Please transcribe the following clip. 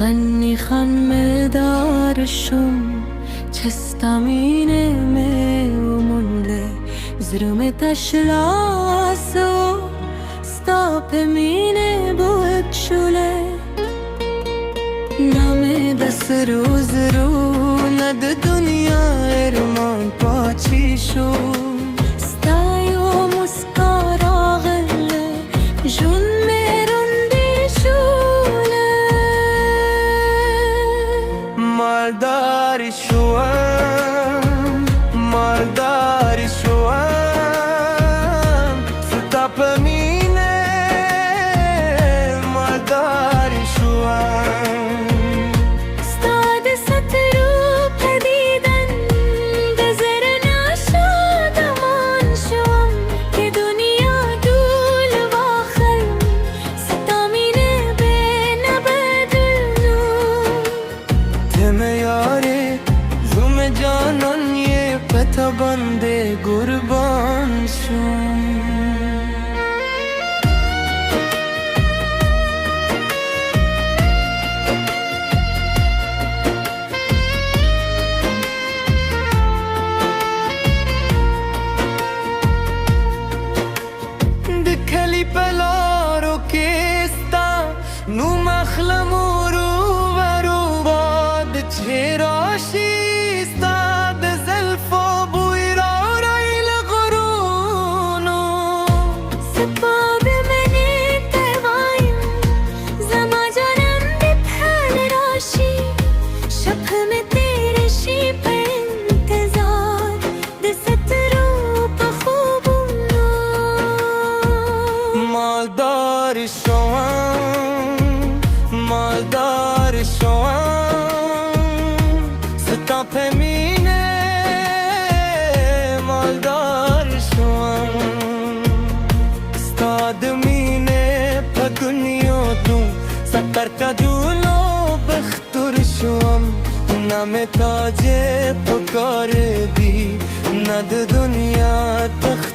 غني خان مدار الشوم چستامینه میمونده زرمتش لاسو ستاپ مینه بود شوله نامه بس روز رو ند دنیا ارمان پاچی شو ستایو مسکارا غله جون مالداری شوام ستاپ مینه مالداری شوام استاد سترو پدیدن بزر ناشادمان شوم که دنیا دول واخر ستامینه به نبدلنو تمیاره روم جانان یه پتا بنده قربان شوم دکلی پلارو که استا نو مخلمو رو برو باد چراشی استا دزلف و بوی را رایل غرونو سباب منی توایم زما جانم بپل راشی شبهم تیرشی به انتظار دست رو بخوبونو مالداری شوام ستاپ مینه مالداری شوام استاد مینه پا دنیا دون سکر کدونو بختور شوام نام تاج پکار دی ند دنیا تخت